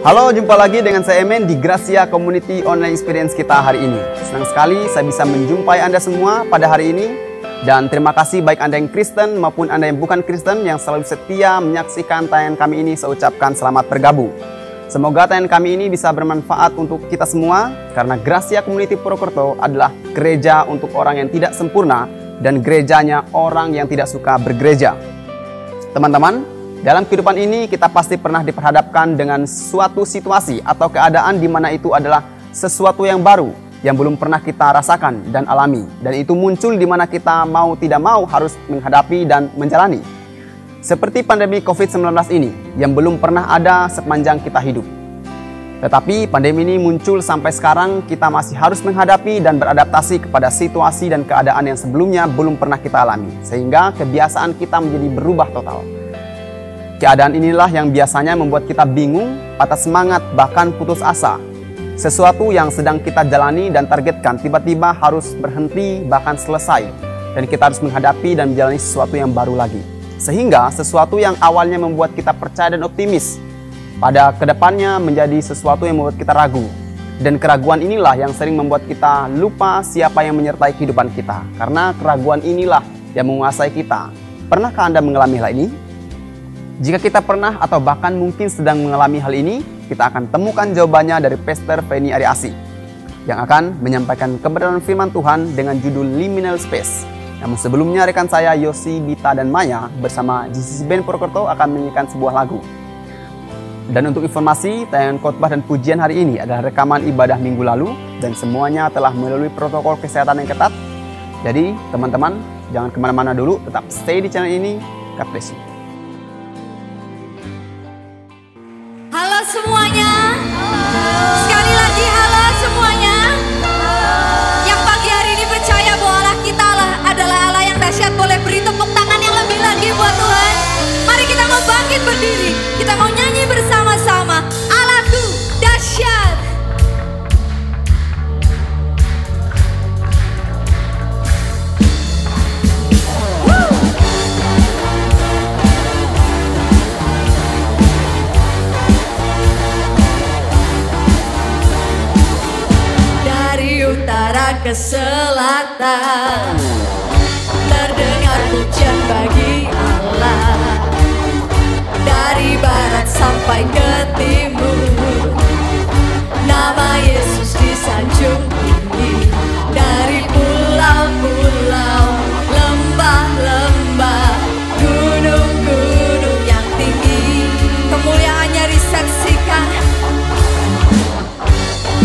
Halo, jumpa lagi dengan saya Emen di Gracia Community Online Experience kita hari ini. Senang sekali saya bisa menjumpai Anda semua pada hari ini. Dan terima kasih baik Anda yang Kristen maupun Anda yang bukan Kristen yang selalu setia menyaksikan tayangan kami ini. Saya ucapkan selamat bergabung. Semoga tayangan kami ini bisa bermanfaat untuk kita semua, karena Gracia Community Purwokerto adalah gereja untuk orang yang tidak sempurna dan gerejanya orang yang tidak suka bergereja. Teman-teman, dalam kehidupan ini kita pasti pernah diperhadapkan dengan suatu situasi atau keadaan di mana itu adalah sesuatu yang baru yang belum pernah kita rasakan dan alami, dan itu muncul di mana kita mau tidak mau harus menghadapi dan menjalani. Seperti pandemi COVID-19 ini yang belum pernah ada sepanjang kita hidup. Tetapi pandemi ini muncul sampai sekarang, kita masih harus menghadapi dan beradaptasi kepada situasi dan keadaan yang sebelumnya belum pernah kita alami, sehingga kebiasaan kita menjadi berubah total. Keadaan inilah yang biasanya membuat kita bingung, patah semangat, bahkan putus asa. Sesuatu yang sedang kita jalani dan targetkan tiba-tiba harus berhenti, bahkan selesai. Dan kita harus menghadapi dan menjalani sesuatu yang baru lagi. Sehingga sesuatu yang awalnya membuat kita percaya dan optimis, pada kedepannya menjadi sesuatu yang membuat kita ragu. Dan keraguan inilah yang sering membuat kita lupa siapa yang menyertai kehidupan kita. Karena keraguan inilah yang menguasai kita. Pernahkah Anda mengalami hal ini? Jika kita pernah atau bahkan mungkin sedang mengalami hal ini, kita akan temukan jawabannya dari Pastor Feni Ariasi yang akan menyampaikan kebenaran firman Tuhan dengan judul Liminal Space. Namun sebelumnya, rekan saya Yosi, Bita, dan Maya bersama GCC Band Purwokerto akan menyanyikan sebuah lagu. Dan untuk informasi, tayangan khotbah dan pujian hari ini adalah rekaman ibadah minggu lalu dan semuanya telah melalui protokol kesehatan yang ketat. Jadi teman-teman, jangan kemana-mana dulu, tetap stay di channel ini. God bless you. Halo semuanya. Sekali lagi halo semuanya. Yang pagi hari ini percaya bahwa Allah kita adalah Allah yang dahsyat, boleh beri tepuk tangan yang lebih lagi buat Tuhan. Mari kita mau bangkit berdiri, kita mau nyanyi bersama-sama. Allahku dahsyat. Ke selatan terdengar pujian bagi Allah, dari barat sampai ke timur nama Yesus disanjung tinggi, dari pulau-pulau, lembah-lembah, gunung-gunung yang tinggi, kemuliaannya disaksikan,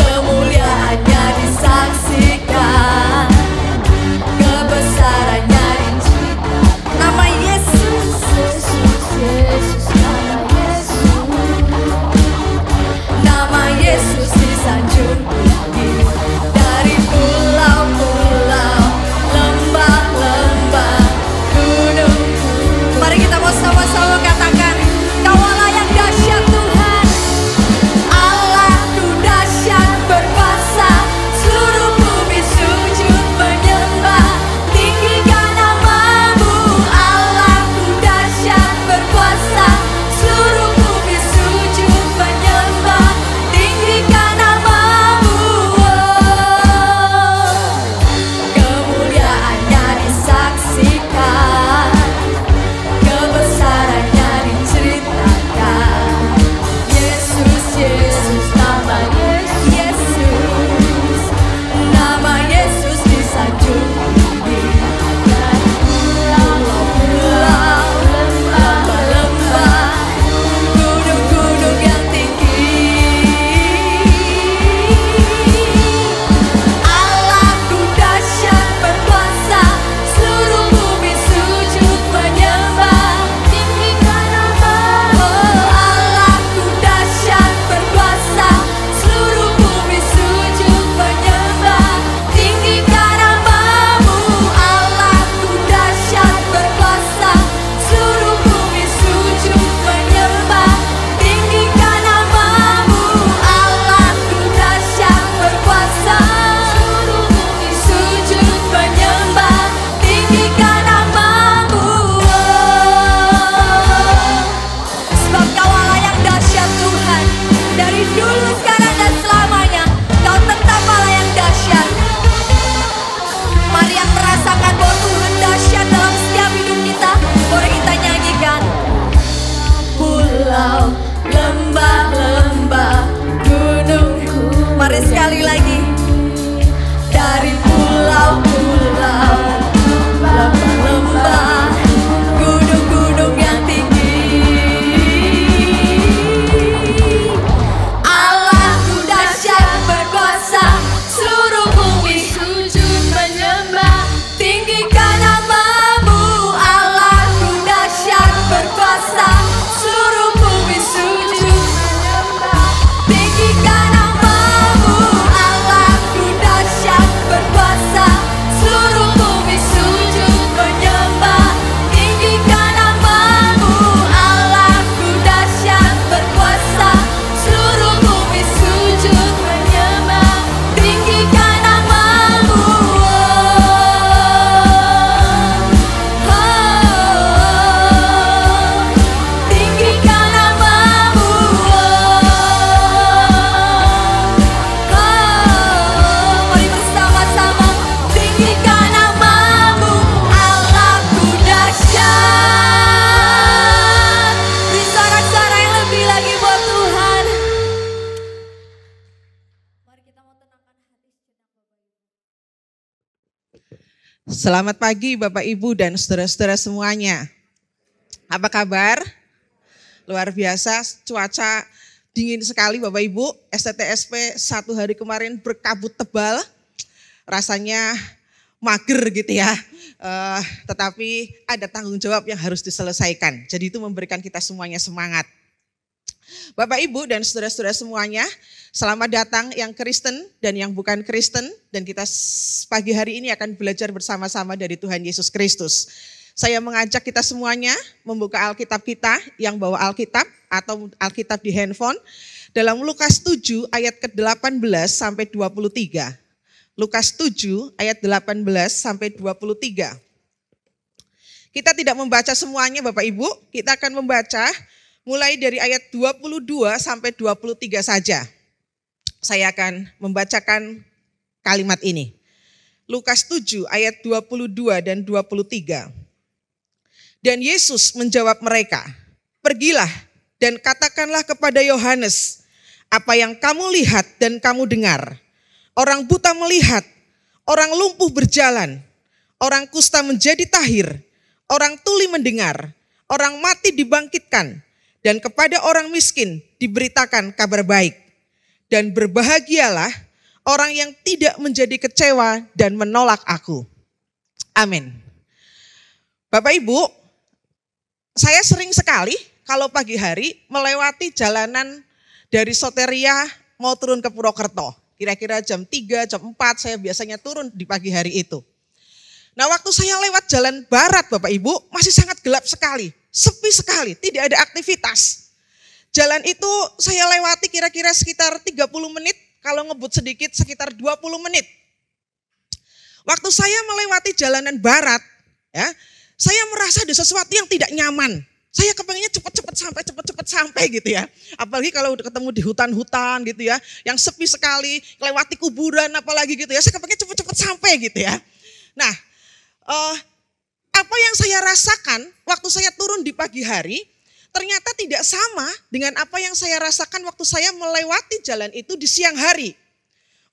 kemuliaannya disaksikan, kebesarannya rinci, nama Selamat pagi Bapak Ibu dan saudara-saudara semuanya. Apa kabar? Luar biasa, cuaca dingin sekali Bapak Ibu. STTSP 1 hari kemarin berkabut tebal, rasanya mager gitu ya. Tetapi ada tanggung jawab yang harus diselesaikan. Jadi itu memberikan kita semuanya semangat. Bapak Ibu dan saudara-saudara semuanya, selamat datang yang Kristen dan yang bukan Kristen. Dan kita pagi hari ini akan belajar bersama-sama dari Tuhan Yesus Kristus. Saya mengajak kita semuanya membuka Alkitab kita yang bawa Alkitab atau Alkitab di handphone. Dalam Lukas 7 ayat ke-18 sampai 23. Lukas 7 ayat 18 sampai 23. Kita tidak membaca semuanya Bapak Ibu, kita akan membaca mulai dari ayat 22 sampai 23 saja. Saya akan membacakan kalimat ini. Lukas 7 ayat 22 dan 23. Dan Yesus menjawab mereka, "Pergilah dan katakanlah kepada Yohanes apa yang kamu lihat dan kamu dengar. Orang buta melihat, orang lumpuh berjalan, orang kusta menjadi tahir, orang tuli mendengar, orang mati dibangkitkan, dan kepada orang miskin diberitakan kabar baik. Dan berbahagialah orang yang tidak menjadi kecewa dan menolak aku." Amin. Bapak Ibu, saya sering sekali kalau pagi hari melewati jalanan dari Soteria mau turun ke Purwokerto. Kira-kira jam 3, jam 4 saya biasanya turun di pagi hari itu. Nah waktu saya lewat jalan barat Bapak Ibu masih sangat gelap sekali. Sepi sekali, tidak ada aktivitas. Jalan itu saya lewati kira-kira sekitar 30 menit, kalau ngebut sedikit sekitar 20 menit. Waktu saya melewati jalanan barat, ya, saya merasa ada sesuatu yang tidak nyaman. Saya kepengennya cepat-cepat sampai gitu ya. Apalagi kalau udah ketemu di hutan-hutan gitu ya, yang sepi sekali, lewati kuburan apalagi gitu ya, saya kepengennya cepat-cepat sampai gitu ya. Nah, apa yang saya rasakan waktu saya turun di pagi hari, ternyata tidak sama dengan apa yang saya rasakan waktu saya melewati jalan itu di siang hari.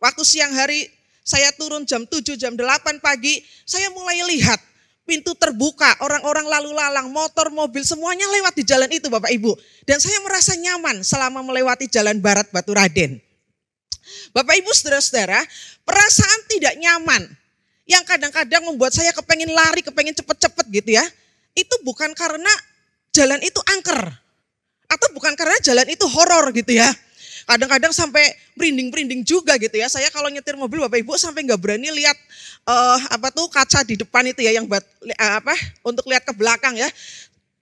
Waktu siang hari saya turun jam 7, jam 8 pagi, saya mulai lihat pintu terbuka, orang-orang lalu lalang, motor, mobil, semuanya lewat di jalan itu Bapak Ibu. Dan saya merasa nyaman selama melewati jalan barat Baturaden. Bapak Ibu saudara-saudara, perasaan tidak nyaman yang kadang-kadang membuat saya kepengen lari, kepengen cepet-cepet gitu ya. Itu bukan karena jalan itu angker. Atau bukan karena jalan itu horor gitu ya. Kadang-kadang sampai merinding-merinding juga gitu ya. Saya kalau nyetir mobil Bapak Ibu sampai gak berani lihat kaca di depan itu ya yang untuk lihat ke belakang ya.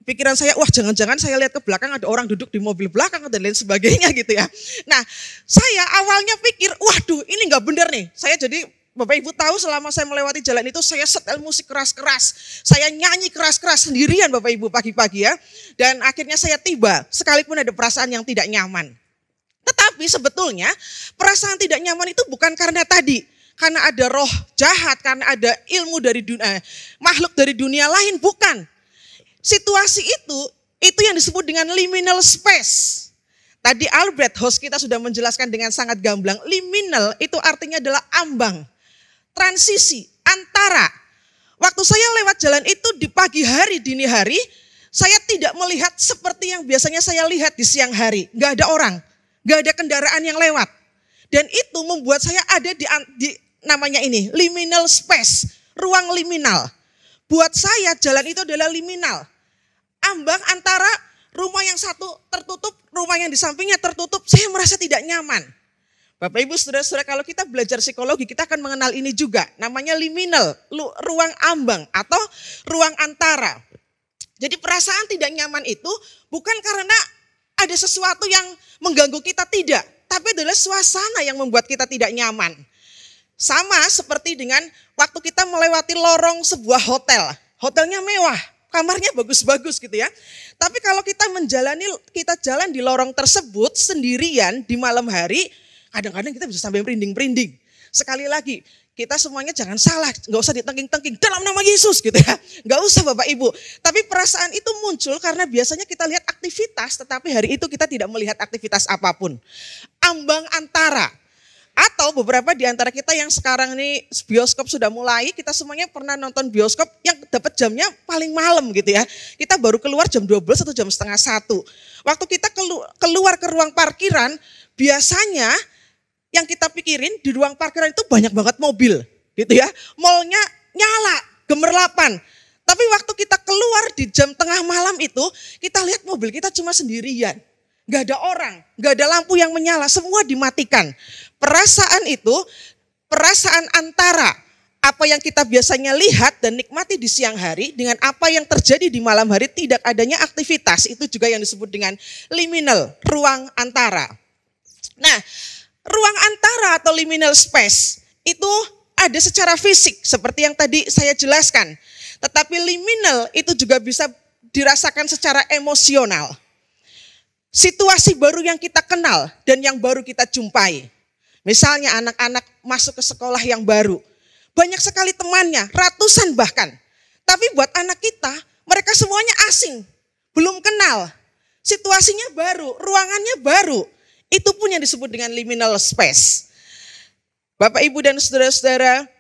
Pikiran saya, wah jangan-jangan saya lihat ke belakang ada orang duduk di mobil belakang dan lain sebagainya gitu ya. Nah saya awalnya pikir, waduh ini gak bener nih. Saya jadi Bapak Ibu tahu selama saya melewati jalan itu saya setel musik keras-keras. Saya nyanyi keras-keras sendirian Bapak Ibu pagi-pagi ya. Dan akhirnya saya tiba sekalipun ada perasaan yang tidak nyaman. Tetapi sebetulnya perasaan tidak nyaman itu bukan karena tadi. Karena ada roh jahat, karena ada ilmu dari makhluk dari dunia lain, bukan. Situasi itu yang disebut dengan liminal space. Tadi Albert, host kita sudah menjelaskan dengan sangat gamblang. Liminal itu artinya adalah ambang. Transisi antara waktu saya lewat jalan itu di pagi hari, dini hari, saya tidak melihat seperti yang biasanya saya lihat di siang hari. Gak ada orang, gak ada kendaraan yang lewat. Dan itu membuat saya ada di namanya ini, liminal space, ruang liminal. Buat saya jalan itu adalah liminal. Ambang antara rumah yang satu tertutup, rumah yang di sampingnya tertutup, saya merasa tidak nyaman. Bapak Ibu saudara-saudara, kalau kita belajar psikologi kita akan mengenal ini juga. Namanya liminal, ruang ambang atau ruang antara. Jadi perasaan tidak nyaman itu bukan karena ada sesuatu yang mengganggu kita, tidak. Tapi adalah suasana yang membuat kita tidak nyaman. Sama seperti dengan waktu kita melewati lorong sebuah hotel. Hotelnya mewah, kamarnya bagus-bagus gitu ya. Tapi kalau kita jalan di lorong tersebut sendirian di malam hari, kadang-kadang kita bisa sampai merinding-merinding. Sekali lagi, kita semuanya jangan salah, nggak usah ditengking-tengking dalam nama Yesus gitu ya. Nggak usah Bapak Ibu. Tapi perasaan itu muncul karena biasanya kita lihat aktivitas, tetapi hari itu kita tidak melihat aktivitas apapun. Ambang antara Atau beberapa di antara kita yang sekarang ini bioskop sudah mulai, kita semuanya pernah nonton bioskop yang dapat jamnya paling malam gitu ya. Kita baru keluar jam 12 atau jam setengah 1. Waktu kita keluar ke ruang parkiran, biasanya yang kita pikirin di ruang parkiran itu banyak banget mobil gitu ya. Mallnya nyala, gemerlapan. Tapi waktu kita keluar di jam tengah malam itu, kita lihat mobil kita cuma sendirian. Gak ada orang, gak ada lampu yang menyala, semua dimatikan. Perasaan itu, perasaan antara apa yang kita biasanya lihat dan nikmati di siang hari dengan apa yang terjadi di malam hari, tidak adanya aktivitas, itu juga yang disebut dengan liminal, ruang antara. Nah, ruang antara atau liminal space itu ada secara fisik seperti yang tadi saya jelaskan. Tetapi liminal itu juga bisa dirasakan secara emosional. Situasi baru yang kita kenal dan yang baru kita jumpai. Misalnya anak-anak masuk ke sekolah yang baru. Banyak sekali temannya, ratusan bahkan. Tapi buat anak kita, mereka semuanya asing. Belum kenal. Situasinya baru, ruangannya baru. Itu pun yang disebut dengan liminal space. Bapak, Ibu, dan saudara-saudara,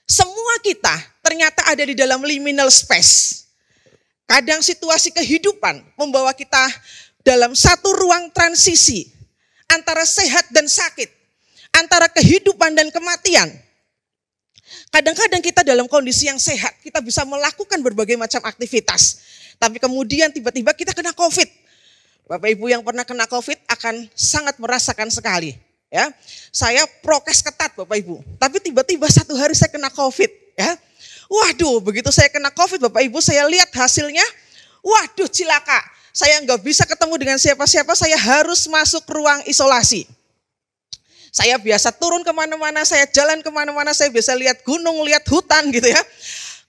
semua kita ternyata ada di dalam liminal space. Kadang situasi kehidupan membawa kita dalam satu ruang transisi antara sehat dan sakit, antara kehidupan dan kematian. Kadang-kadang kita dalam kondisi yang sehat, kita bisa melakukan berbagai macam aktivitas. Tapi kemudian tiba-tiba kita kena COVID. Bapak Ibu yang pernah kena COVID akan sangat merasakan sekali. Ya, saya prokes ketat Bapak Ibu. Tapi tiba-tiba satu hari saya kena COVID. Ya, waduh, begitu saya kena COVID Bapak Ibu, saya lihat hasilnya, waduh cilaka. Saya nggak bisa ketemu dengan siapa-siapa, saya harus masuk ruang isolasi. Saya biasa turun kemana-mana, saya jalan kemana-mana, saya biasa lihat gunung, lihat hutan gitu ya.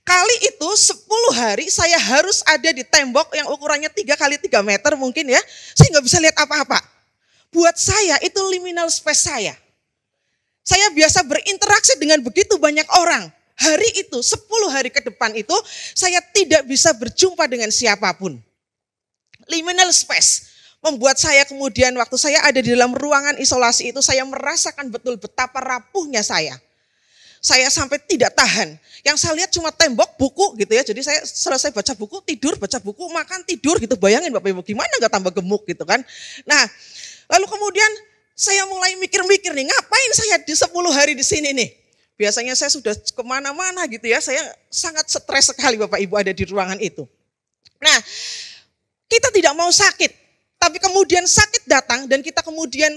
Kali itu 10 hari saya harus ada di tembok yang ukurannya 3 kali 3 meter mungkin ya. Saya nggak bisa lihat apa-apa. Buat saya itu liminal space saya. Saya biasa berinteraksi dengan begitu banyak orang. Hari itu, 10 hari ke depan itu, saya tidak bisa berjumpa dengan siapapun. Liminal space membuat saya kemudian waktu saya ada di dalam ruangan isolasi itu, saya merasakan betul betapa rapuhnya saya. Saya sampai tidak tahan. Yang saya lihat cuma tembok, buku gitu ya. Jadi saya selesai baca buku, tidur, baca buku, makan, tidur gitu. Bayangin Bapak Ibu, gimana gak tambah gemuk gitu kan. Nah, lalu kemudian saya mulai mikir-mikir nih, ngapain saya di 10 hari di sini nih. Biasanya saya sudah kemana-mana gitu ya. Saya sangat stres sekali Bapak Ibu ada di ruangan itu. Nah, kita tidak mau sakit, tapi kemudian sakit datang dan kita kemudian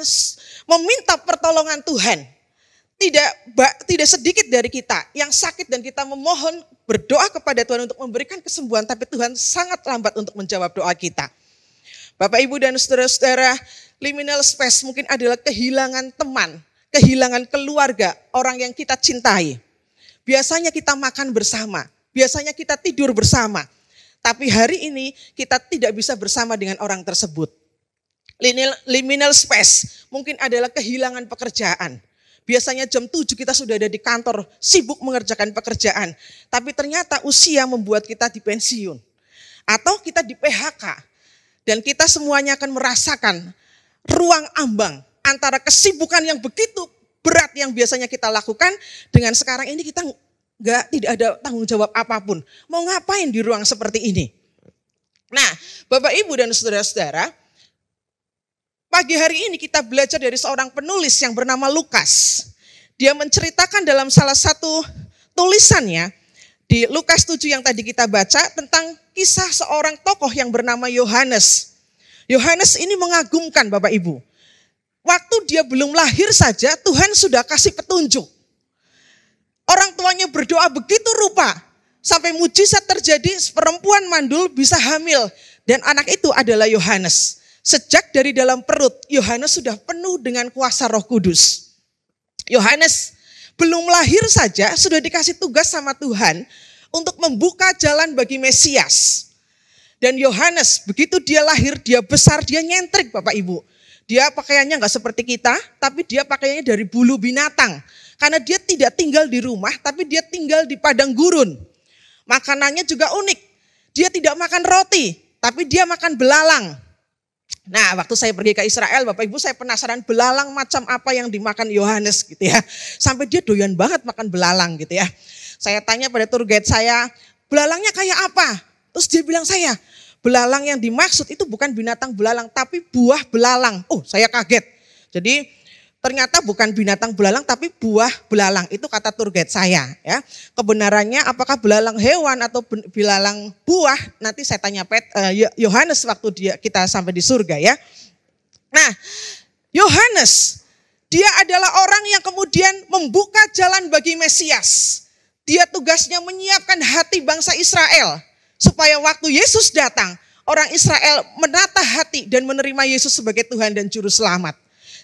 meminta pertolongan Tuhan. Tidak sedikit dari kita yang sakit dan kita memohon berdoa kepada Tuhan untuk memberikan kesembuhan, tapi Tuhan sangat lambat untuk menjawab doa kita. Bapak, Ibu, dan saudara-saudara, liminal space mungkin adalah kehilangan teman, kehilangan keluarga, orang yang kita cintai. Biasanya kita makan bersama, biasanya kita tidur bersama. Tapi hari ini kita tidak bisa bersama dengan orang tersebut. Liminal space mungkin adalah kehilangan pekerjaan. Biasanya jam 7 kita sudah ada di kantor, sibuk mengerjakan pekerjaan. Tapi ternyata usia membuat kita di pensiun. Atau kita di PHK. Dan kita semuanya akan merasakan ruang ambang antara kesibukan yang begitu berat yang biasanya kita lakukan, dengan sekarang ini kita tidak ada tanggung jawab apapun. Mau ngapain di ruang seperti ini? Nah, Bapak, Ibu, dan saudara-saudara, pagi hari ini kita belajar dari seorang penulis yang bernama Lukas. Dia menceritakan dalam salah satu tulisannya di Lukas 7 yang tadi kita baca tentang kisah seorang tokoh yang bernama Yohanes. Yohanes ini mengagumkan Bapak Ibu. Waktu dia belum lahir saja Tuhan sudah kasih petunjuk. Orang tuanya berdoa begitu rupa, sampai mujizat terjadi, perempuan mandul bisa hamil. Dan anak itu adalah Yohanes. Sejak dari dalam perut, Yohanes sudah penuh dengan kuasa Roh Kudus. Yohanes belum lahir saja sudah dikasih tugas sama Tuhan untuk membuka jalan bagi Mesias. Dan Yohanes begitu dia lahir, dia besar, dia nyentrik Bapak Ibu. Dia pakaiannya nggak seperti kita, tapi dia pakaiannya dari bulu binatang. Karena dia tidak tinggal di rumah, tapi dia tinggal di padang gurun. Makanannya juga unik. Dia tidak makan roti, tapi dia makan belalang. Nah, waktu saya pergi ke Israel, Bapak Ibu, saya penasaran belalang macam apa yang dimakan Yohanes gitu ya. Sampai dia doyan banget makan belalang gitu ya. Saya tanya pada tour guide saya, belalangnya kayak apa? Terus dia bilang saya, belalang yang dimaksud itu bukan binatang belalang, tapi buah belalang. Oh, saya kaget. Jadi ternyata bukan binatang belalang, tapi buah belalang. Itu kata tour guide saya. Ya. Kebenarannya apakah belalang hewan atau belalang buah? Nanti saya tanya Yohanes waktu kita sampai di surga ya. Nah, Yohanes, dia adalah orang yang kemudian membuka jalan bagi Mesias. Dia tugasnya menyiapkan hati bangsa Israel. Supaya waktu Yesus datang, orang Israel menata hati dan menerima Yesus sebagai Tuhan dan Juru Selamat.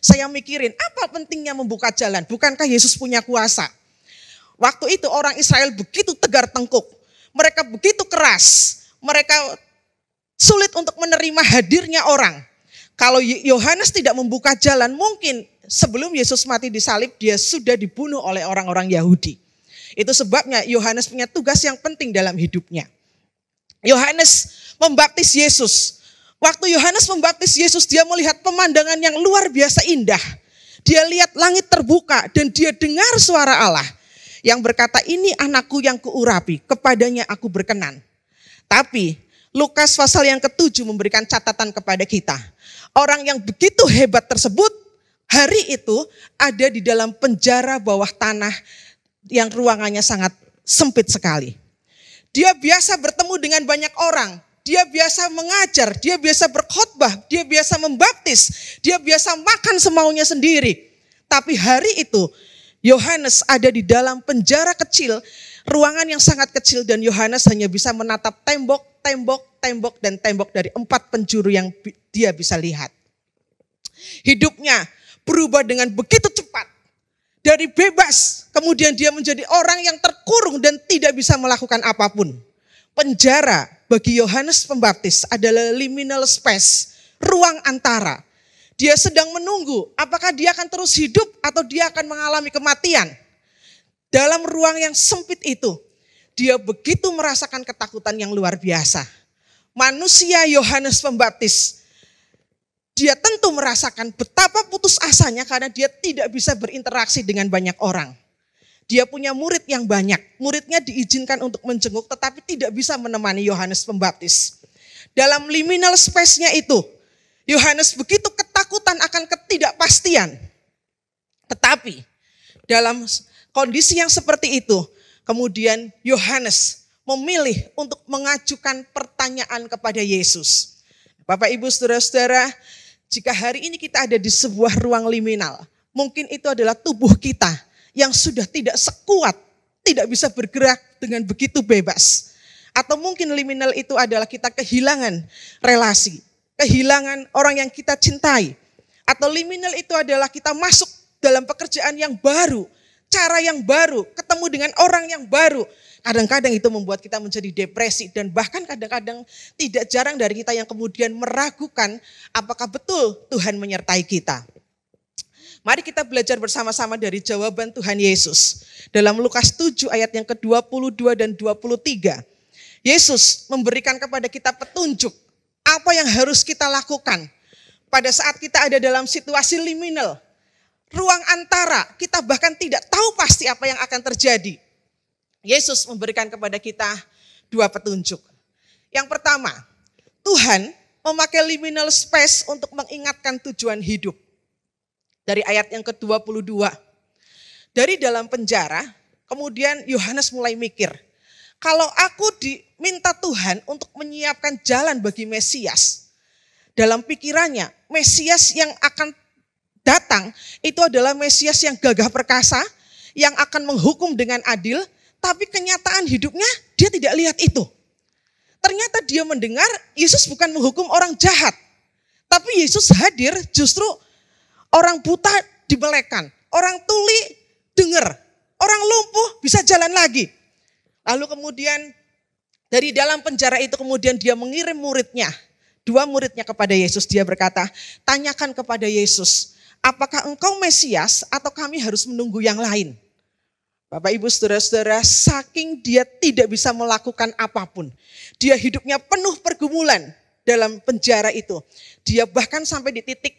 Saya mikirin, apa pentingnya membuka jalan? Bukankah Yesus punya kuasa? Waktu itu orang Israel begitu tegar tengkuk. Mereka begitu keras. Mereka sulit untuk menerima hadirnya orang. Kalau Yohanes tidak membuka jalan, mungkin sebelum Yesus mati disalib, dia sudah dibunuh oleh orang-orang Yahudi. Itu sebabnya Yohanes punya tugas yang penting dalam hidupnya. Yohanes membaptis Yesus. Waktu Yohanes membaptis Yesus, dia melihat pemandangan yang luar biasa indah. Dia lihat langit terbuka dan dia dengar suara Allah yang berkata, ini anakku yang kuurapi, kepadanya aku berkenan. Tapi Lukas pasal yang ke-7 memberikan catatan kepada kita. Orang yang begitu hebat tersebut, hari itu ada di dalam penjara bawah tanah yang ruangannya sangat sempit sekali. Dia biasa bertemu dengan banyak orang, dia biasa mengajar, dia biasa berkhotbah, dia biasa membaptis, dia biasa makan semaunya sendiri. Tapi hari itu Yohanes ada di dalam penjara kecil, ruangan yang sangat kecil, dan Yohanes hanya bisa menatap tembok, dan tembok dari 4 penjuru yang dia bisa lihat. Hidupnya berubah dengan begitu cepat. Dari bebas, kemudian dia menjadi orang yang terkurung dan tidak bisa melakukan apapun. Penjara bagi Yohanes Pembaptis adalah liminal space, ruang antara. Dia sedang menunggu apakah dia akan terus hidup atau dia akan mengalami kematian. Dalam ruang yang sempit itu, dia begitu merasakan ketakutan yang luar biasa. Manusia Yohanes Pembaptis, dia tentu merasakan betapa putus asanya karena dia tidak bisa berinteraksi dengan banyak orang. Dia punya murid yang banyak, muridnya diizinkan untuk menjenguk tetapi tidak bisa menemani Yohanes Pembaptis. Dalam liminal space-nya itu, Yohanes begitu ketakutan akan ketidakpastian. Tetapi dalam kondisi yang seperti itu, kemudian Yohanes memilih untuk mengajukan pertanyaan kepada Yesus. Bapak, Ibu, saudara-saudara, jika hari ini kita ada di sebuah ruang liminal, mungkin itu adalah tubuh kita yang sudah tidak sekuat, tidak bisa bergerak dengan begitu bebas. Atau mungkin liminal itu adalah kita kehilangan relasi, kehilangan orang yang kita cintai. Atau liminal itu adalah kita masuk dalam pekerjaan yang baru, cara yang baru, ketemu dengan orang yang baru. Kadang-kadang itu membuat kita menjadi depresi dan bahkan kadang-kadang tidak jarang dari kita yang kemudian meragukan apakah betul Tuhan menyertai kita. Mari kita belajar bersama-sama dari jawaban Tuhan Yesus. Dalam Lukas 7 ayat yang ke-22 dan 23. Yesus memberikan kepada kita petunjuk apa yang harus kita lakukan pada saat kita ada dalam situasi liminal. Ruang antara, kita bahkan tidak tahu pasti apa yang akan terjadi. Yesus memberikan kepada kita 2 petunjuk. Yang pertama, Tuhan memakai liminal space untuk mengingatkan tujuan hidup. Dari ayat yang ke-22. Dari dalam penjara, kemudian Yohanes mulai mikir, kalau aku diminta Tuhan untuk menyiapkan jalan bagi Mesias, dalam pikirannya, Mesias yang akan datang itu adalah Mesias yang gagah perkasa, yang akan menghukum dengan adil, tapi kenyataan hidupnya dia tidak lihat itu. Ternyata dia mendengar Yesus bukan menghukum orang jahat, tapi Yesus hadir justru orang buta dibelekkan, orang tuli dengar, orang lumpuh bisa jalan lagi. Lalu kemudian dari dalam penjara itu kemudian dia mengirim muridnya, 2 muridnya kepada Yesus. Dia berkata, tanyakan kepada Yesus, apakah engkau Mesias atau kami harus menunggu yang lain? Bapak, Ibu, saudara-saudara, saking dia tidak bisa melakukan apapun. Dia hidupnya penuh pergumulan. dalam penjara itu. Dia bahkan sampai di titik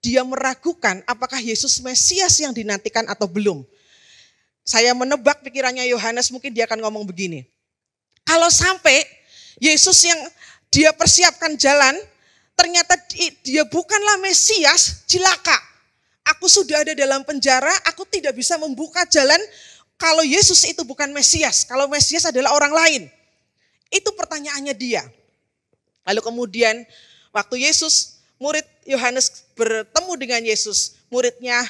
dia meragukan apakah Yesus Mesias yang dinantikan atau belum. Saya menebak pikirannya Yohanes, mungkin dia akan ngomong begini. Kalau sampai Yesus yang dia persiapkan jalan, ternyata dia bukanlah Mesias, cilaka. Aku sudah ada dalam penjara, aku tidak bisa membuka jalan kalau Yesus itu bukan Mesias. Kalau Mesias adalah orang lain. Itu pertanyaannya dia. Lalu kemudian waktu murid Yohanes bertemu dengan Yesus, muridnya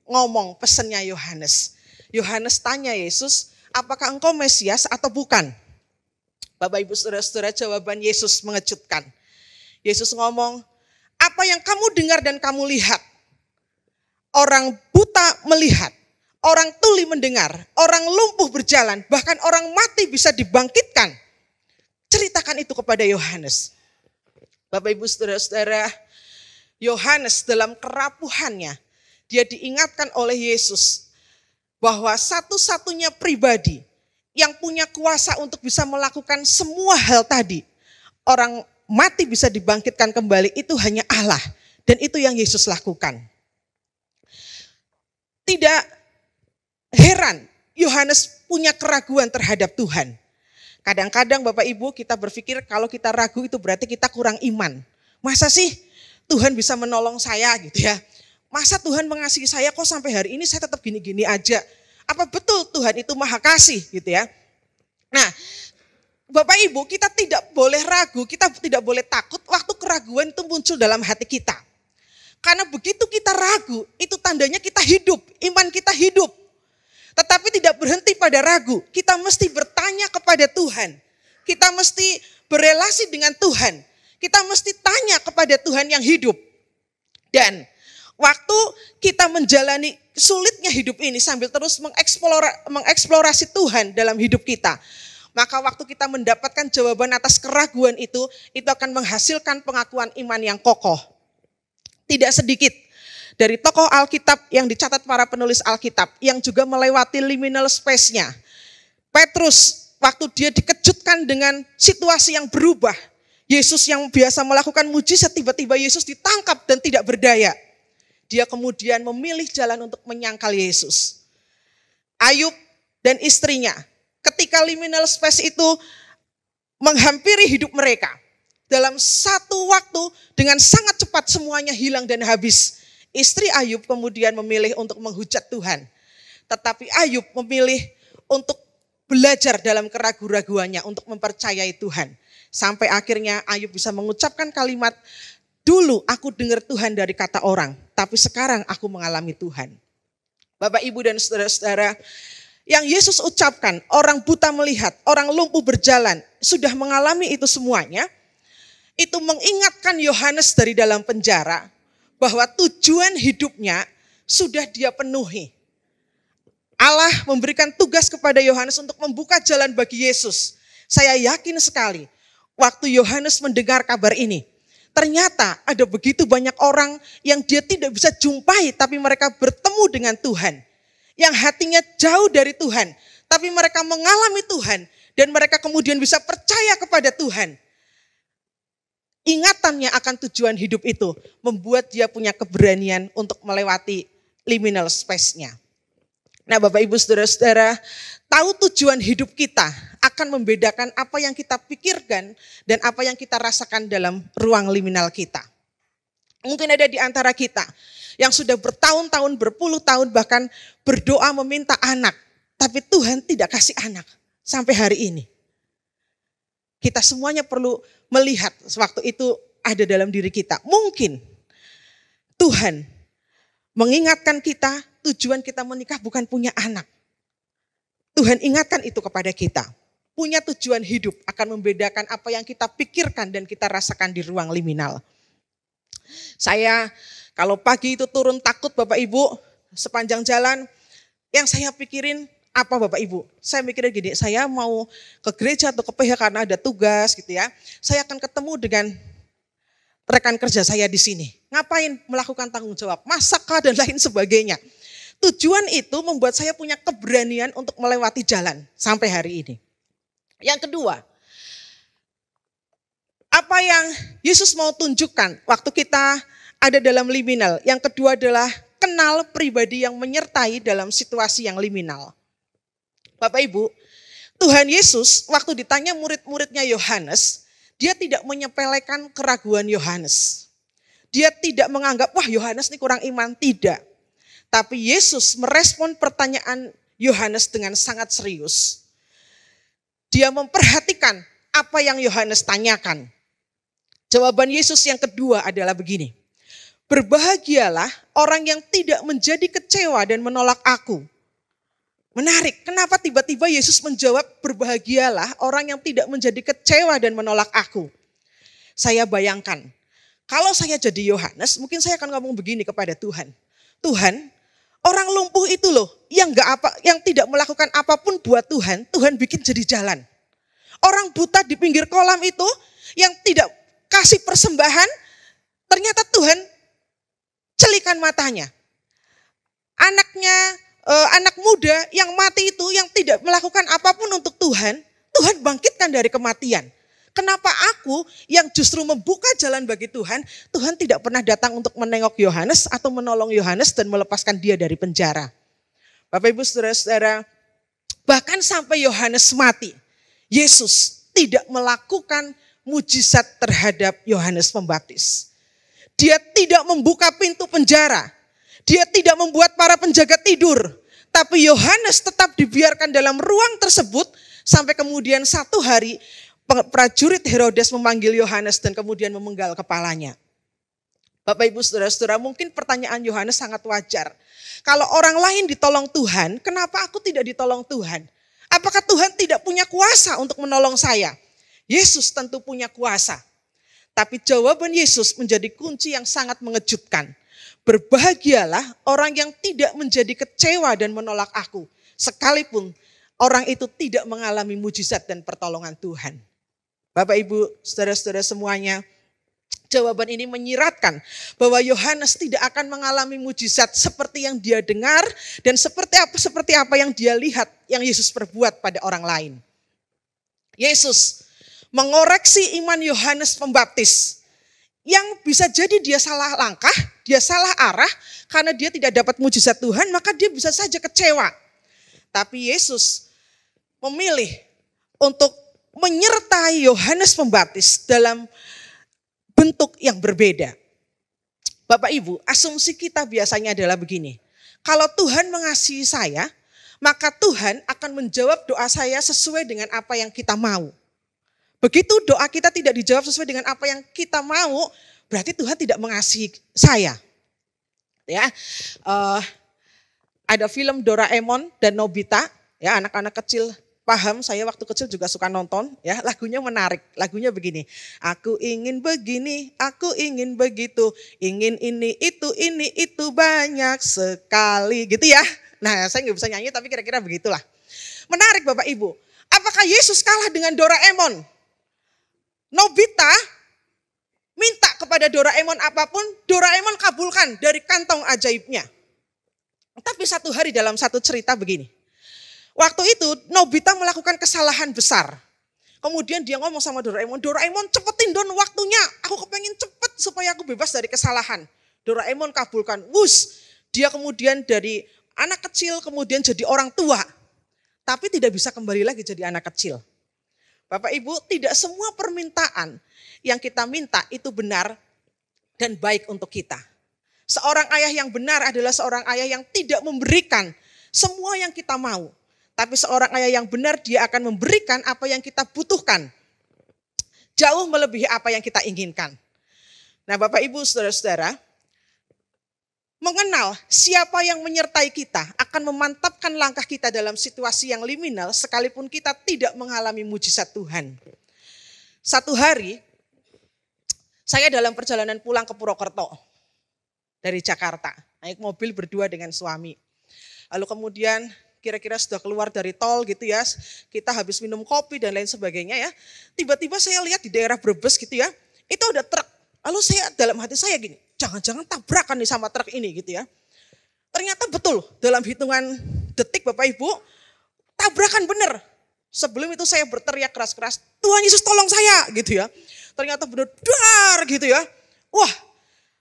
ngomong pesannya Yohanes. Yohanes tanya Yesus, apakah engkau Mesias atau bukan? Bapak Ibu Saudara-saudara, jawaban Yesus mengejutkan. Yesus ngomong, apa yang kamu dengar dan kamu lihat, orang buta melihat, orang tuli mendengar, orang lumpuh berjalan, bahkan orang mati bisa dibangkitkan. Ceritakan itu kepada Yohanes. Bapak Ibu Saudara-saudara, Yohanes dalam kerapuhannya, dia diingatkan oleh Yesus bahwa satu-satunya pribadi yang punya kuasa untuk bisa melakukan semua hal tadi, orang mati bisa dibangkitkan kembali, itu hanya Allah. Dan itu yang Yesus lakukan. Tidak heran Yohanes punya keraguan terhadap Tuhan. Kadang-kadang Bapak Ibu kita berpikir kalau kita ragu itu berarti kita kurang iman. Masa sih Tuhan bisa menolong saya gitu ya. Masa Tuhan mengasihi saya kok sampai hari ini saya tetap gini-gini aja. Apa betul Tuhan itu maha kasih gitu ya. Nah Bapak Ibu kita tidak boleh ragu, kita tidak boleh takut waktu keraguan itu muncul dalam hati kita. Karena begitu kita ragu itu tandanya kita hidup, iman kita hidup. Tetapi tidak berhenti pada ragu, kita mesti bertanya kepada Tuhan. Kita mesti berelasi dengan Tuhan. Kita mesti tanya kepada Tuhan yang hidup. Dan waktu kita menjalani sulitnya hidup ini sambil terus mengeksplorasi Tuhan dalam hidup kita, maka waktu kita mendapatkan jawaban atas keraguan itu akan menghasilkan pengakuan iman yang kokoh. Tidak sedikit dari tokoh Alkitab yang dicatat para penulis Alkitab yang juga melewati liminal space-nya. Petrus waktu dia dikejutkan dengan situasi yang berubah. Yesus yang biasa melakukan mujizat, tiba-tiba Yesus ditangkap dan tidak berdaya. Dia kemudian memilih jalan untuk menyangkal Yesus. Ayub dan istrinya, ketika liminal space itu menghampiri hidup mereka, dalam satu waktu dengan sangat cepat semuanya hilang dan habis. Istri Ayub kemudian memilih untuk menghujat Tuhan. Tetapi Ayub memilih untuk belajar dalam keraguan-raguannya, untuk mempercayai Tuhan. Sampai akhirnya Ayub bisa mengucapkan kalimat, dulu aku dengar Tuhan dari kata orang, tapi sekarang aku mengalami Tuhan. Bapak, Ibu, dan saudara-saudara, yang Yesus ucapkan, orang buta melihat, orang lumpuh berjalan, sudah mengalami itu semuanya, itu mengingatkan Yohanes dari dalam penjara, bahwa tujuan hidupnya sudah dia penuhi. Allah memberikan tugas kepada Yohanes untuk membuka jalan bagi Yesus. Saya yakin sekali, waktu Yohanes mendengar kabar ini, ternyata ada begitu banyak orang yang dia tidak bisa jumpai, tapi mereka bertemu dengan Tuhan. Yang hatinya jauh dari Tuhan, tapi mereka mengalami Tuhan, dan mereka kemudian bisa percaya kepada Tuhan. Ingatannya akan tujuan hidup itu membuat dia punya keberanian untuk melewati liminal space-nya. Nah, Bapak, Ibu, saudara-saudara, tahu tujuan hidup kita akan membedakan apa yang kita pikirkan dan apa yang kita rasakan dalam ruang liminal kita. Mungkin ada di antara kita yang sudah bertahun-tahun, berpuluh tahun bahkan berdoa meminta anak, tapi Tuhan tidak kasih anak sampai hari ini. Kita semuanya perlu melihat waktu itu ada dalam diri kita. Mungkin Tuhan mengingatkan kita, tujuan kita menikah bukan punya anak. Tuhan ingatkan itu kepada kita. Punya tujuan hidup akan membedakan apa yang kita pikirkan dan kita rasakan di ruang liminal. Saya kalau pagi itu turun takut Bapak Ibu, sepanjang jalan yang saya pikirin, apa Bapak Ibu? Saya mikirnya gini, saya mau ke gereja atau ke PH karena ada tugas gitu ya. Saya akan ketemu dengan rekan kerja saya di sini. Ngapain? Melakukan tanggung jawab, masakkah dan lain sebagainya. Tujuan itu membuat saya punya keberanian untuk melewati jalan sampai hari ini. Yang kedua, apa yang Yesus mau tunjukkan waktu kita ada dalam liminal. Yang kedua adalah kenal pribadi yang menyertai dalam situasi yang liminal. Bapak Ibu, Tuhan Yesus waktu ditanya murid-muridnya Yohanes, dia tidak menyepelekan keraguan Yohanes. Dia tidak menganggap, wah Yohanes ini kurang iman, tidak. Tapi Yesus merespon pertanyaan Yohanes dengan sangat serius. Dia memperhatikan apa yang Yohanes tanyakan. Jawaban Yesus yang kedua adalah begini. Berbahagialah orang yang tidak menjadi kecewa dan menolak aku. Menarik, kenapa tiba-tiba Yesus menjawab berbahagialah orang yang tidak menjadi kecewa dan menolak aku. Saya bayangkan, kalau saya jadi Yohanes, mungkin saya akan ngomong begini kepada Tuhan. Tuhan, orang lumpuh itu loh, yang tidak melakukan apapun buat Tuhan, Tuhan bikin jadi jalan. Orang buta di pinggir kolam itu, yang tidak kasih persembahan, ternyata Tuhan celikan matanya. Anak muda yang mati itu yang tidak melakukan apapun untuk Tuhan, Tuhan bangkitkan dari kematian. Kenapa aku yang justru membuka jalan bagi Tuhan, Tuhan tidak pernah datang untuk menengok Yohanes atau menolong Yohanes dan melepaskan dia dari penjara. Bapak Ibu saudara-saudara, bahkan sampai Yohanes mati, Yesus tidak melakukan mujizat terhadap Yohanes Pembaptis. Dia tidak membuka pintu penjara. Dia tidak membuat para penjaga tidur. Tapi Yohanes tetap dibiarkan dalam ruang tersebut sampai kemudian satu hari prajurit Herodes memanggil Yohanes dan kemudian memenggal kepalanya. Bapak Ibu saudara-saudara, mungkin pertanyaan Yohanes sangat wajar. Kalau orang lain ditolong Tuhan, kenapa aku tidak ditolong Tuhan? Apakah Tuhan tidak punya kuasa untuk menolong saya? Yesus tentu punya kuasa. Tapi jawaban Yesus menjadi kunci yang sangat mengejutkan. Berbahagialah orang yang tidak menjadi kecewa dan menolak aku. Sekalipun orang itu tidak mengalami mujizat dan pertolongan Tuhan. Bapak Ibu, saudara-saudara semuanya, jawaban ini menyiratkan bahwa Yohanes tidak akan mengalami mujizat seperti yang dia dengar dan seperti apa yang dia lihat yang Yesus perbuat pada orang lain. Yesus mengoreksi iman Yohanes Pembaptis yang bisa jadi dia salah langkah, dia salah arah karena dia tidak dapat mujizat Tuhan, maka dia bisa saja kecewa. Tapi Yesus memilih untuk menyertai Yohanes Pembaptis dalam bentuk yang berbeda. Bapak Ibu, asumsi kita biasanya adalah begini. Kalau Tuhan mengasihi saya, maka Tuhan akan menjawab doa saya sesuai dengan apa yang kita mau. Begitu doa kita tidak dijawab sesuai dengan apa yang kita mau, berarti Tuhan tidak mengasihi saya. Ya, ada film Doraemon dan Nobita, ya anak-anak kecil paham, saya waktu kecil juga suka nonton, ya lagunya menarik, lagunya begini. Aku ingin begini, aku ingin begitu, ingin ini itu banyak sekali, gitu ya. Nah saya nggak bisa nyanyi tapi kira-kira begitulah. Menarik Bapak Ibu, apakah Yesus kalah dengan Doraemon? Nobita minta kepada Doraemon apapun, Doraemon kabulkan dari kantong ajaibnya. Tapi satu hari dalam satu cerita begini. Waktu itu Nobita melakukan kesalahan besar. Kemudian dia ngomong sama Doraemon, Doraemon cepetin Don waktunya, aku kepengen cepet supaya aku bebas dari kesalahan. Doraemon kabulkan, dia kemudian dari anak kecil kemudian jadi orang tua. Tapi tidak bisa kembali lagi jadi anak kecil. Bapak Ibu, tidak semua permintaan yang kita minta itu benar dan baik untuk kita. Seorang ayah yang benar adalah seorang ayah yang tidak memberikan semua yang kita mau. Tapi seorang ayah yang benar dia akan memberikan apa yang kita butuhkan. Jauh melebihi apa yang kita inginkan. Nah Bapak Ibu saudara-saudara, mengenal siapa yang menyertai kita akan memantapkan langkah kita dalam situasi yang liminal sekalipun kita tidak mengalami mujizat Tuhan. Satu hari, saya dalam perjalanan pulang ke Purwokerto dari Jakarta, naik mobil berdua dengan suami. Lalu kemudian kira-kira sudah keluar dari tol gitu ya, kita habis minum kopi dan lain sebagainya ya. Tiba-tiba saya lihat di daerah Brebes gitu ya, itu ada truk. Lalu saya dalam hati saya gini, jangan-jangan tabrakan nih sama truk ini gitu ya. Ternyata betul dalam hitungan detik Bapak Ibu, tabrakan bener. Sebelum itu saya berteriak keras-keras, Tuhan Yesus tolong saya gitu ya. Ternyata benar gitu ya. Wah,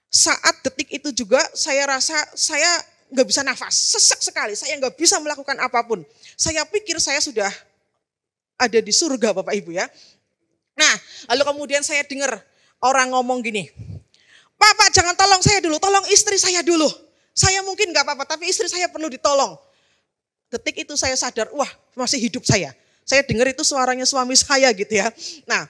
saat detik itu juga saya rasa saya nggak bisa nafas, sesak sekali. Saya nggak bisa melakukan apapun. Saya pikir saya sudah ada di surga Bapak Ibu ya. Nah, lalu kemudian saya dengar orang ngomong gini, Pak jangan tolong saya dulu, tolong istri saya dulu. Saya mungkin nggak apa-apa, tapi istri saya perlu ditolong. Detik itu saya sadar, wah masih hidup saya. Saya dengar itu suaranya suami saya gitu ya. Nah,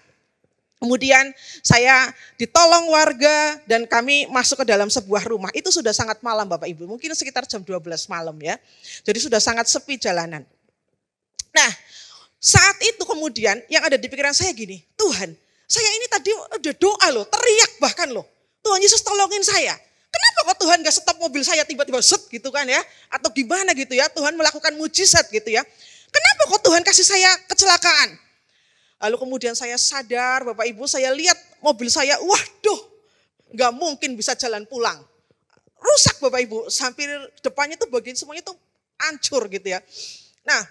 kemudian saya ditolong warga dan kami masuk ke dalam sebuah rumah. Itu sudah sangat malam Bapak Ibu, mungkin sekitar jam 12 malam ya. Jadi sudah sangat sepi jalanan. Nah, saat itu kemudian yang ada di pikiran saya gini, Tuhan, saya ini tadi udah doa loh, teriak bahkan loh. Tuhan Yesus tolongin saya. Kenapa kok Tuhan gak stop mobil saya tiba-tiba set gitu kan ya. Atau gimana gitu ya, Tuhan melakukan mujizat gitu ya. Kenapa kok Tuhan kasih saya kecelakaan? Lalu kemudian saya sadar Bapak Ibu, saya lihat mobil saya, waduh gak mungkin bisa jalan pulang. Rusak Bapak Ibu, hampir depannya tuh bagian semuanya tuh hancur gitu ya. Nah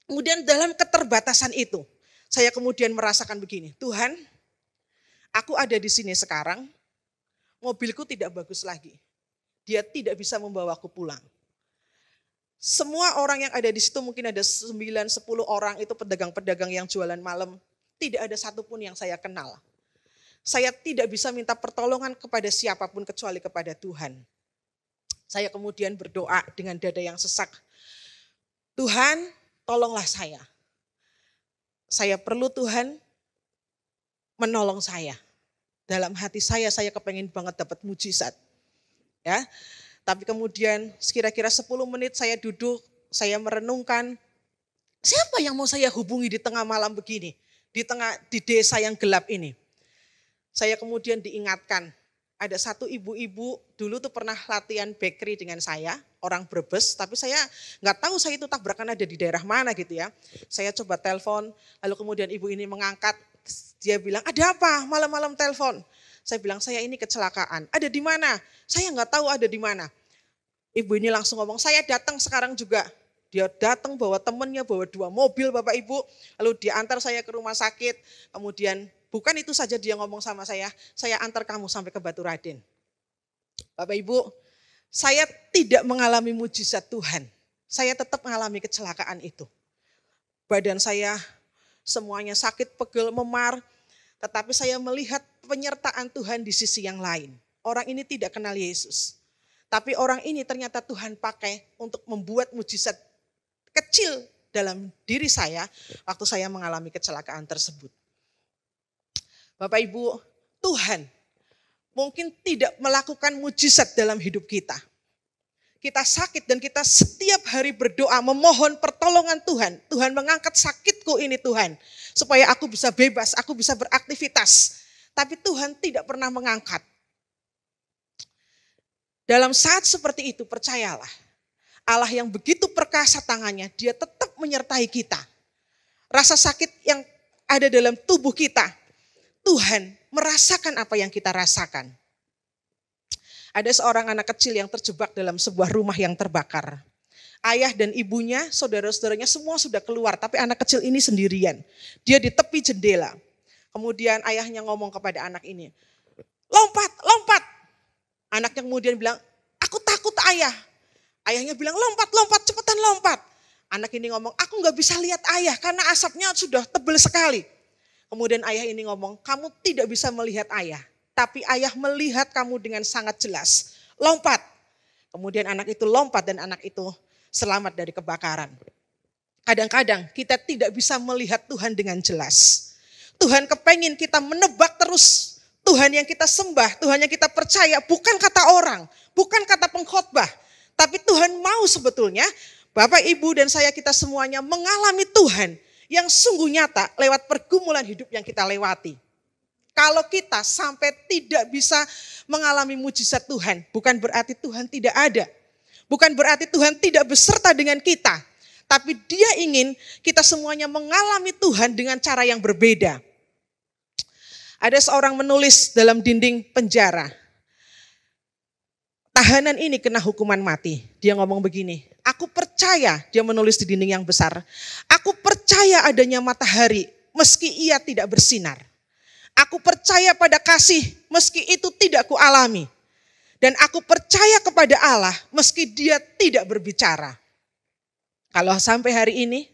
kemudian dalam keterbatasan itu, saya kemudian merasakan begini, Tuhan aku ada di sini sekarang, mobilku tidak bagus lagi. Dia tidak bisa membawaku pulang. Semua orang yang ada di situ mungkin ada 9-10 orang itu pedagang-pedagang yang jualan malam. Tidak ada satupun yang saya kenal. Saya tidak bisa minta pertolongan kepada siapapun kecuali kepada Tuhan. Saya kemudian berdoa dengan dada yang sesak. Tuhan tolonglah saya. Saya perlu Tuhan menolong saya. Dalam hati saya kepengen banget dapat mujizat. Ya. Tapi kemudian sekira-kira 10 menit saya duduk, saya merenungkan, siapa yang mau saya hubungi di tengah malam begini, di desa yang gelap ini. Saya kemudian diingatkan, ada satu ibu-ibu dulu tuh pernah latihan bakery dengan saya, orang Brebes, tapi saya nggak tahu saya itu tabrakan ada di daerah mana gitu ya. Saya coba telepon, lalu kemudian ibu ini mengangkat, dia bilang, ada apa malam-malam telepon? Saya bilang, saya ini kecelakaan. Ada di mana? Saya nggak tahu ada di mana. Ibu ini langsung ngomong, saya datang sekarang juga. Dia datang bawa temennya, bawa 2 mobil Bapak Ibu. Lalu dia antar saya ke rumah sakit. Kemudian bukan itu saja dia ngomong sama saya antar kamu sampai ke Baturaden. Bapak Ibu, saya tidak mengalami mujizat Tuhan. Saya tetap mengalami kecelakaan itu. Badan saya semuanya sakit, pegel, memar. Tetapi saya melihat penyertaan Tuhan di sisi yang lain. Orang ini tidak kenal Yesus. Tapi orang ini ternyata Tuhan pakai untuk membuat mujizat kecil dalam diri saya waktu saya mengalami kecelakaan tersebut. Bapak Ibu, Tuhan mungkin tidak melakukan mujizat dalam hidup kita. Kita sakit dan kita setiap hari berdoa memohon pertolongan Tuhan. Tuhan mengangkat sakitku ini Tuhan. Supaya aku bisa bebas, aku bisa beraktivitas. Tapi Tuhan tidak pernah mengangkat. Dalam saat seperti itu percayalah. Allah yang begitu perkasa tangannya, dia tetap menyertai kita. Rasa sakit yang ada dalam tubuh kita, Tuhan merasakan apa yang kita rasakan. Ada seorang anak kecil yang terjebak dalam sebuah rumah yang terbakar. Ayah dan ibunya, saudara-saudaranya semua sudah keluar, tapi anak kecil ini sendirian. Dia di tepi jendela. Kemudian ayahnya ngomong kepada anak ini, lompat, lompat. Anaknya kemudian bilang, aku takut ayah. Ayahnya bilang, lompat, lompat, cepetan lompat. Anak ini ngomong, aku gak bisa lihat ayah karena asapnya sudah tebal sekali. Kemudian ayah ini ngomong, kamu tidak bisa melihat ayah. Tapi ayah melihat kamu dengan sangat jelas. Lompat. Kemudian anak itu lompat dan anak itu selamat dari kebakaran. Kadang-kadang kita tidak bisa melihat Tuhan dengan jelas. Tuhan kepengen kita menebak terus. Tuhan yang kita sembah, Tuhan yang kita percaya, bukan kata orang, bukan kata pengkhotbah. Tapi Tuhan mau sebetulnya, Bapak, Ibu, dan saya kita semuanya mengalami Tuhan yang sungguh nyata lewat pergumulan hidup yang kita lewati. Kalau kita sampai tidak bisa mengalami mujizat Tuhan, bukan berarti Tuhan tidak ada. Bukan berarti Tuhan tidak beserta dengan kita. Tapi Dia ingin kita semuanya mengalami Tuhan dengan cara yang berbeda. Ada seorang menulis dalam dinding penjara. Tahanan ini kena hukuman mati. Dia ngomong begini, aku percaya percaya, dia menulis di dinding yang besar, aku percaya adanya matahari meski ia tidak bersinar. Aku percaya pada kasih meski itu tidak kualami. Dan aku percaya kepada Allah meski dia tidak berbicara. Kalau sampai hari ini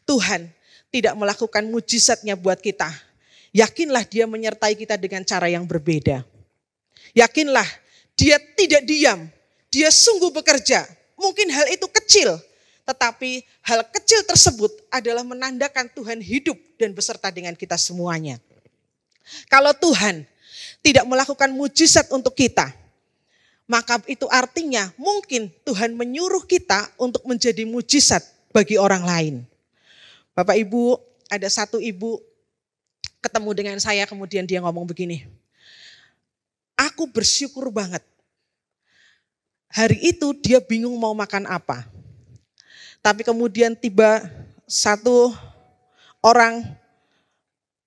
Tuhan tidak melakukan mujizatnya buat kita, yakinlah dia menyertai kita dengan cara yang berbeda. Yakinlah dia tidak diam, dia sungguh bekerja. Mungkin hal itu kecil, tetapi hal kecil tersebut adalah menandakan Tuhan hidup dan beserta dengan kita semuanya. Kalau Tuhan tidak melakukan mujizat untuk kita, maka itu artinya mungkin Tuhan menyuruh kita untuk menjadi mujizat bagi orang lain. Bapak Ibu, ada satu ibu ketemu dengan saya, kemudian dia ngomong begini, aku bersyukur banget. Hari itu dia bingung mau makan apa. Tapi kemudian tiba satu orang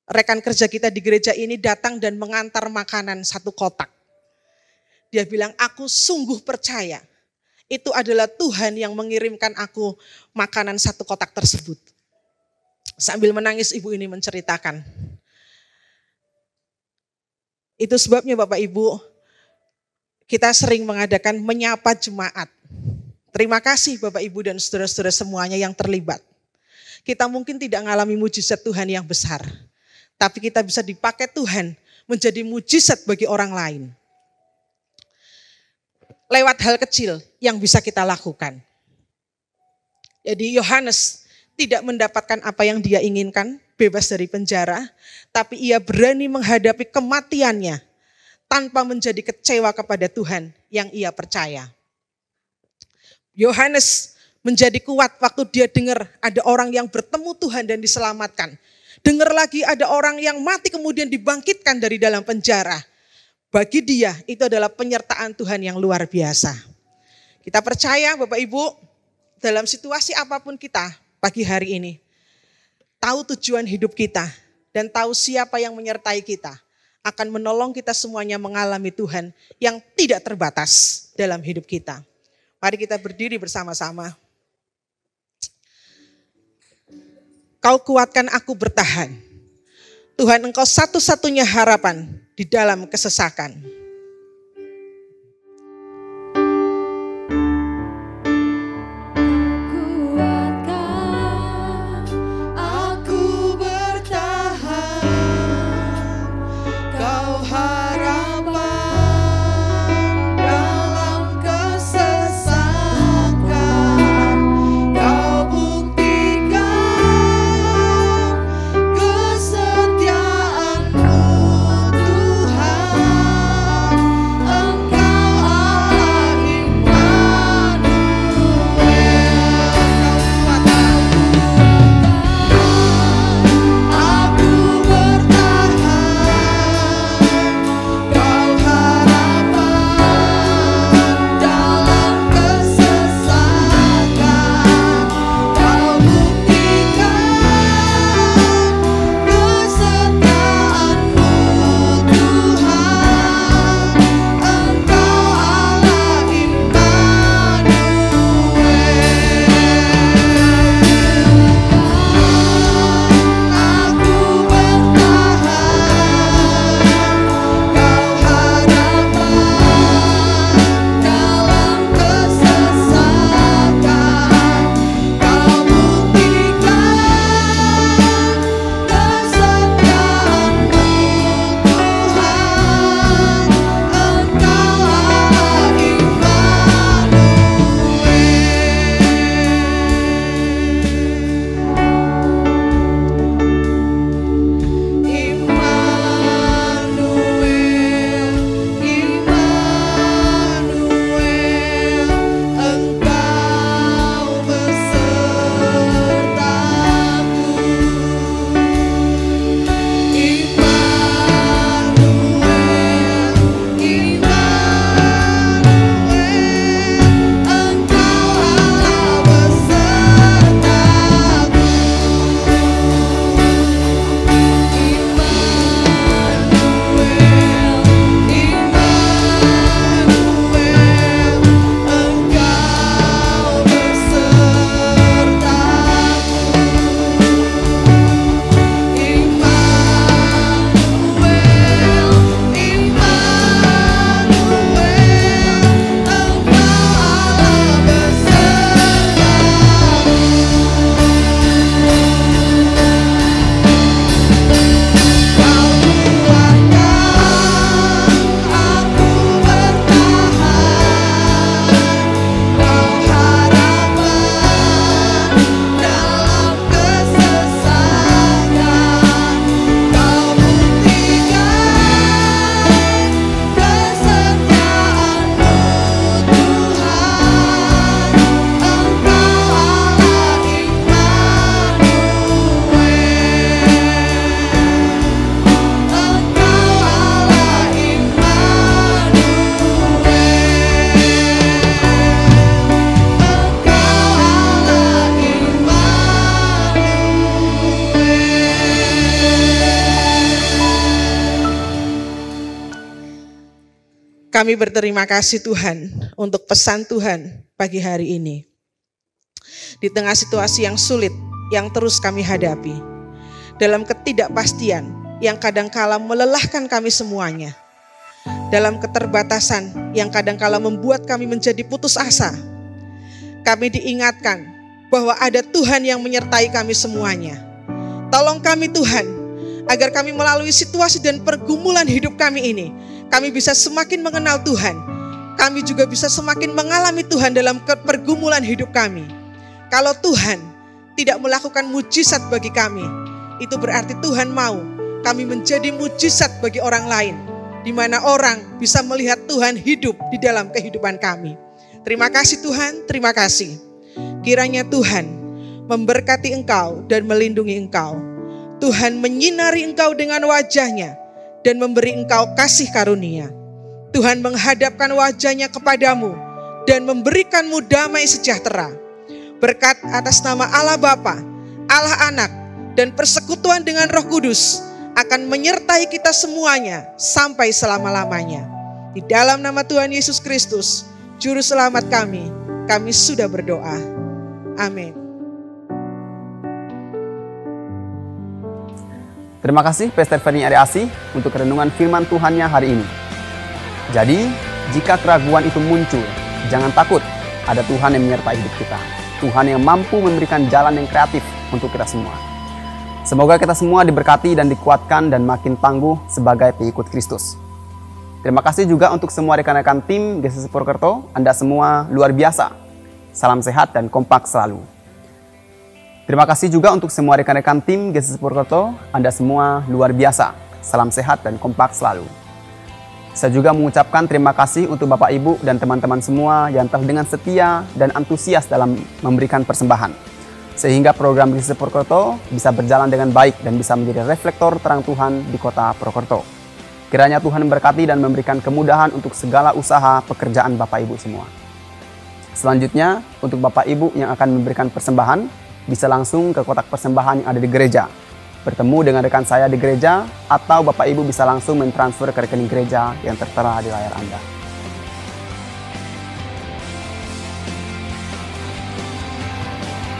rekan kerja kita di gereja ini datang dan mengantar makanan satu kotak. Dia bilang, aku sungguh percaya itu adalah Tuhan yang mengirimkan aku makanan satu kotak tersebut. Sambil menangis ibu ini menceritakan. Itu sebabnya Bapak Ibu, kita sering mengadakan menyapa jemaat. Terima kasih Bapak Ibu dan saudara-saudara semuanya yang terlibat. Kita mungkin tidak mengalami mujizat Tuhan yang besar, tapi kita bisa dipakai Tuhan menjadi mujizat bagi orang lain. Lewat hal kecil yang bisa kita lakukan. Jadi Yohanes tidak mendapatkan apa yang dia inginkan, bebas dari penjara, tapi ia berani menghadapi kematiannya tanpa menjadi kecewa kepada Tuhan yang ia percaya. Yohanes menjadi kuat waktu dia dengar ada orang yang bertemu Tuhan dan diselamatkan. Dengar lagi ada orang yang mati kemudian dibangkitkan dari dalam penjara. Bagi dia itu adalah penyertaan Tuhan yang luar biasa. Kita percaya Bapak Ibu, dalam situasi apapun kita pagi hari ini, tahu tujuan hidup kita dan tahu siapa yang menyertai kita, akan menolong kita semuanya mengalami Tuhan yang tidak terbatas dalam hidup kita. Mari kita berdiri bersama-sama. Kau kuatkan aku bertahan. Tuhan, Engkau satu-satunya harapan di dalam kesesakan. Kami berterima kasih Tuhan untuk pesan Tuhan pagi hari ini. Di tengah situasi yang sulit yang terus kami hadapi, dalam ketidakpastian yang kadangkala melelahkan kami semuanya, dalam keterbatasan yang kadangkala membuat kami menjadi putus asa, kami diingatkan bahwa ada Tuhan yang menyertai kami semuanya. Tolong kami Tuhan, agar kami melalui situasi dan pergumulan hidup kami ini, kami bisa semakin mengenal Tuhan. Kami juga bisa semakin mengalami Tuhan dalam pergumulan hidup kami. Kalau Tuhan tidak melakukan mujizat bagi kami, itu berarti Tuhan mau kami menjadi mujizat bagi orang lain, di mana orang bisa melihat Tuhan hidup di dalam kehidupan kami. Terima kasih Tuhan, terima kasih. Kiranya Tuhan memberkati engkau dan melindungi engkau. Tuhan menyinari engkau dengan wajah-Nya dan memberi engkau kasih karunia. Tuhan menghadapkan wajah-Nya kepadamu dan memberikanmu damai sejahtera. Berkat atas nama Allah Bapa, Allah Anak, dan persekutuan dengan Roh Kudus akan menyertai kita semuanya sampai selama-lamanya. Di dalam nama Tuhan Yesus Kristus, Juru Selamat kami sudah berdoa. Amin. Terima kasih Pastor Fernie Ariasi untuk renungan firman Tuhannya hari ini. Jadi, jika keraguan itu muncul, jangan takut. Ada Tuhan yang menyertai hidup kita. Tuhan yang mampu memberikan jalan yang kreatif untuk kita semua. Semoga kita semua diberkati dan dikuatkan dan makin tangguh sebagai pengikut Kristus. Terima kasih juga untuk semua rekan-rekan tim GCC Purwokerto. Anda semua luar biasa. Salam sehat dan kompak selalu. Terima kasih juga untuk semua rekan-rekan tim GCC Purwokerto. Anda semua luar biasa. Salam sehat dan kompak selalu. Saya juga mengucapkan terima kasih untuk Bapak Ibu dan teman-teman semua yang telah dengan setia dan antusias dalam memberikan persembahan. Sehingga program GCC Purwokerto bisa berjalan dengan baik dan bisa menjadi reflektor terang Tuhan di kota Purwokerto. Kiranya Tuhan memberkati dan memberikan kemudahan untuk segala usaha pekerjaan Bapak Ibu semua. Selanjutnya, untuk Bapak Ibu yang akan memberikan persembahan, bisa langsung ke kotak persembahan yang ada di gereja. Bertemu dengan rekan saya di gereja, atau Bapak Ibu bisa langsung mentransfer ke rekening gereja yang tertera di layar Anda.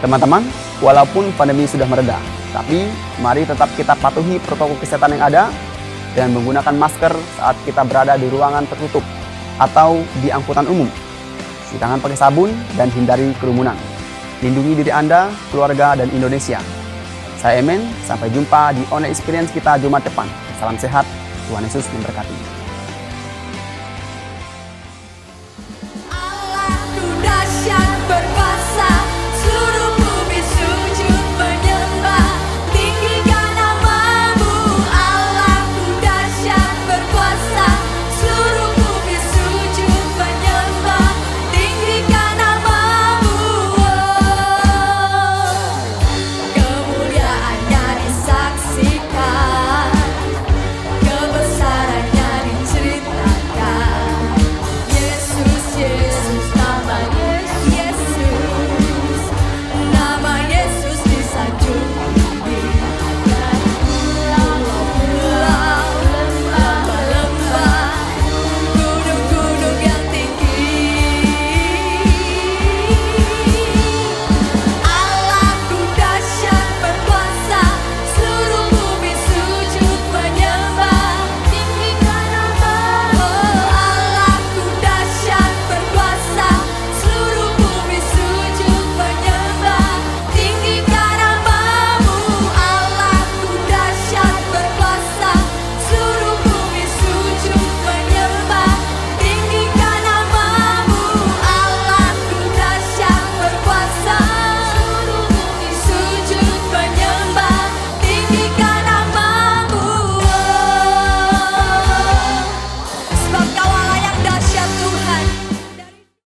Teman-teman, walaupun pandemi sudah mereda, tapi mari tetap kita patuhi protokol kesehatan yang ada dengan menggunakan masker saat kita berada di ruangan tertutup atau di angkutan umum. Cuci tangan pakai sabun dan hindari kerumunan. Lindungi diri Anda, keluarga, dan Indonesia. Saya Emen, sampai jumpa di online experience kita Jumat depan. Salam sehat, Tuhan Yesus memberkati.